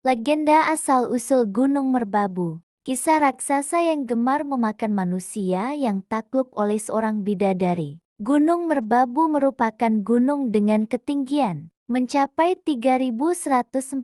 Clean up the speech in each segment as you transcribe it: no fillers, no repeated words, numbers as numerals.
Legenda asal-usul Gunung Merbabu. Kisah raksasa yang gemar memakan manusia yang takluk oleh seorang bidadari. Gunung Merbabu merupakan gunung dengan ketinggian mencapai 3.145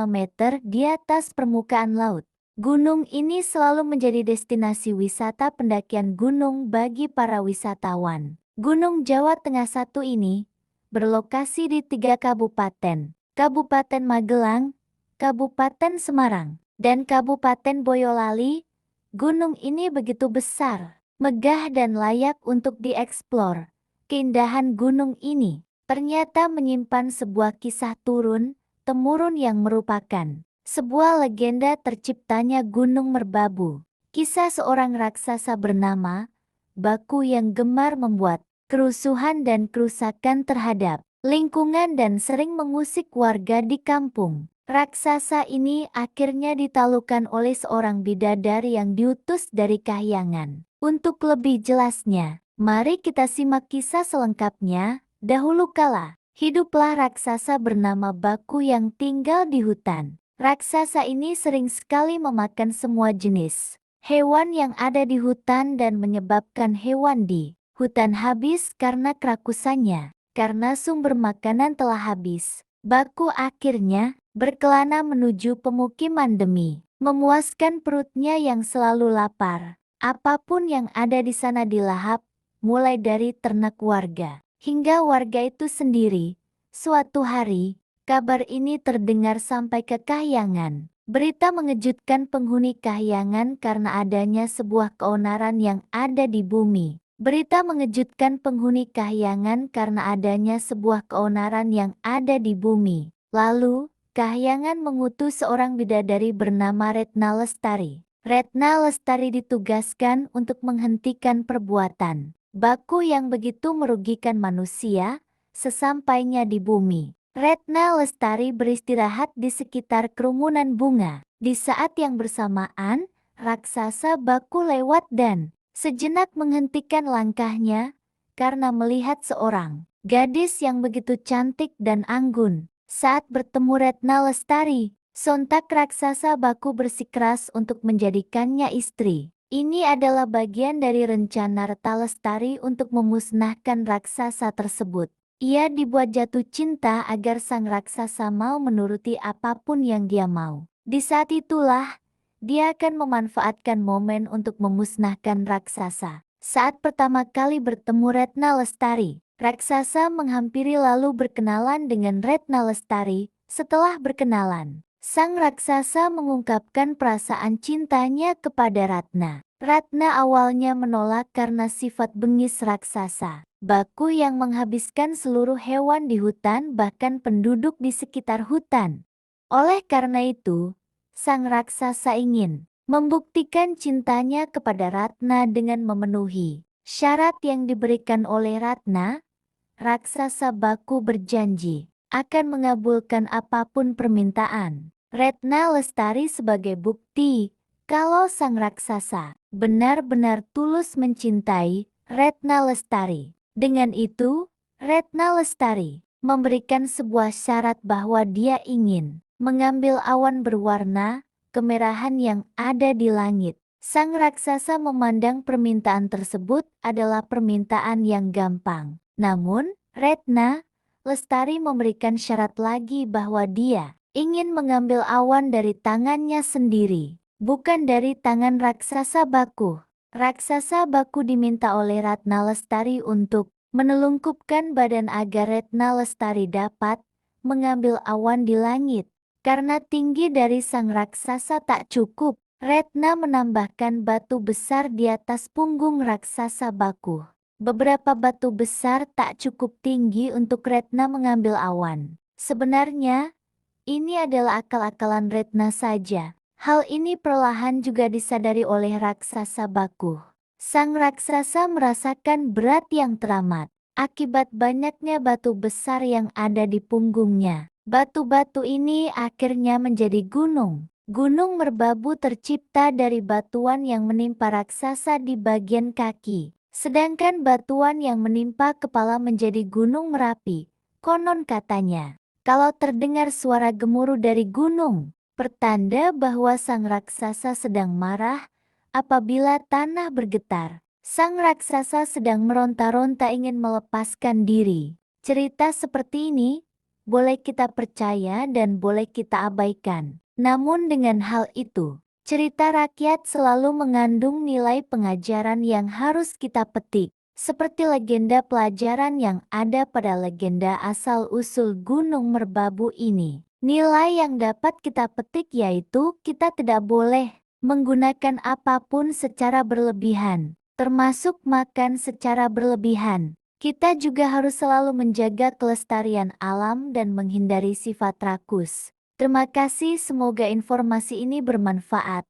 meter di atas permukaan laut. Gunung ini selalu menjadi destinasi wisata pendakian gunung bagi para wisatawan. Gunung Jawa Tengah satu ini berlokasi di 3 kabupaten, Kabupaten Magelang, Kabupaten Semarang, dan Kabupaten Boyolali. Gunung ini begitu besar, megah dan layak untuk dieksplor. Keindahan gunung ini ternyata menyimpan sebuah kisah turun-temurun yang merupakan sebuah legenda terciptanya Gunung Merbabu. Kisah seorang raksasa bernama Baku yang gemar membuat kerusuhan dan kerusakan terhadap lingkungan dan sering mengusik warga di kampung. Raksasa ini akhirnya ditaklukkan oleh seorang bidadari yang diutus dari Kahyangan. Untuk lebih jelasnya, mari kita simak kisah selengkapnya. Dahulu kala, hiduplah raksasa bernama Baku yang tinggal di hutan. Raksasa ini sering sekali memakan semua jenis hewan yang ada di hutan dan menyebabkan hewan di hutan habis karena kerakusannya. Karena sumber makanan telah habis, Baku akhirnya berkelana menuju pemukiman demi memuaskan perutnya yang selalu lapar. Apapun yang ada di sana dilahap, mulai dari ternak warga hingga warga itu sendiri. Suatu hari, kabar ini terdengar sampai ke Kahyangan. Berita mengejutkan penghuni Kahyangan karena adanya sebuah keonaran yang ada di bumi. Berita mengejutkan penghuni Kahyangan karena adanya sebuah keonaran yang ada di bumi. Lalu, Kahyangan mengutus seorang bidadari bernama Retna Lestari. Retna Lestari ditugaskan untuk menghentikan perbuatan Baku yang begitu merugikan manusia. Sesampainya di bumi, Retna Lestari beristirahat di sekitar kerumunan bunga. Di saat yang bersamaan, raksasa Baku lewat dan sejenak menghentikan langkahnya karena melihat seorang gadis yang begitu cantik dan anggun. Saat bertemu Retna Lestari, sontak raksasa Baku bersikeras untuk menjadikannya istri. Ini adalah bagian dari rencana Retna Lestari untuk memusnahkan raksasa tersebut. Ia dibuat jatuh cinta agar sang raksasa mau menuruti apapun yang dia mau. Di saat itulah, dia akan memanfaatkan momen untuk memusnahkan raksasa. Saat pertama kali bertemu Retna Lestari, raksasa menghampiri lalu berkenalan dengan Retna Lestari. Setelah berkenalan, sang raksasa mengungkapkan perasaan cintanya kepada Ratna. Ratna awalnya menolak karena sifat bengis raksasa Baku yang menghabiskan seluruh hewan di hutan bahkan penduduk di sekitar hutan. Oleh karena itu, sang raksasa ingin membuktikan cintanya kepada Ratna dengan memenuhi syarat yang diberikan oleh Ratna. Raksasa Baku berjanji akan mengabulkan apapun permintaan Retna Lestari sebagai bukti kalau sang raksasa benar-benar tulus mencintai Retna Lestari. Dengan itu, Retna Lestari memberikan sebuah syarat bahwa dia ingin mengambil awan berwarna kemerahan yang ada di langit. Sang raksasa memandang permintaan tersebut adalah permintaan yang gampang. Namun, Retna Lestari memberikan syarat lagi bahwa dia ingin mengambil awan dari tangannya sendiri, bukan dari tangan raksasa Baku. Raksasa Baku diminta oleh Ratna Lestari untuk menelungkupkan badan agar Retna Lestari dapat mengambil awan di langit. Karena tinggi dari sang raksasa tak cukup, Retna menambahkan batu besar di atas punggung raksasa Baku. Beberapa batu besar tak cukup tinggi untuk Retna mengambil awan. Sebenarnya, ini adalah akal-akalan Retna saja. Hal ini perlahan juga disadari oleh raksasa Baku. Sang raksasa merasakan berat yang teramat akibat banyaknya batu besar yang ada di punggungnya. Batu-batu ini akhirnya menjadi gunung. Gunung Merbabu tercipta dari batuan yang menimpa raksasa di bagian kaki. Sedangkan batuan yang menimpa kepala menjadi Gunung Merapi. Konon katanya, kalau terdengar suara gemuruh dari gunung, pertanda bahwa sang raksasa sedang marah apabila tanah bergetar. Sang raksasa sedang meronta-ronta ingin melepaskan diri. Cerita seperti ini boleh kita percaya dan boleh kita abaikan. Namun dengan hal itu, cerita rakyat selalu mengandung nilai pengajaran yang harus kita petik. Seperti legenda pelajaran yang ada pada legenda asal-usul Gunung Merbabu ini. Nilai yang dapat kita petik yaitu kita tidak boleh menggunakan apapun secara berlebihan, termasuk makan secara berlebihan. Kita juga harus selalu menjaga kelestarian alam dan menghindari sifat rakus. Terima kasih, semoga informasi ini bermanfaat.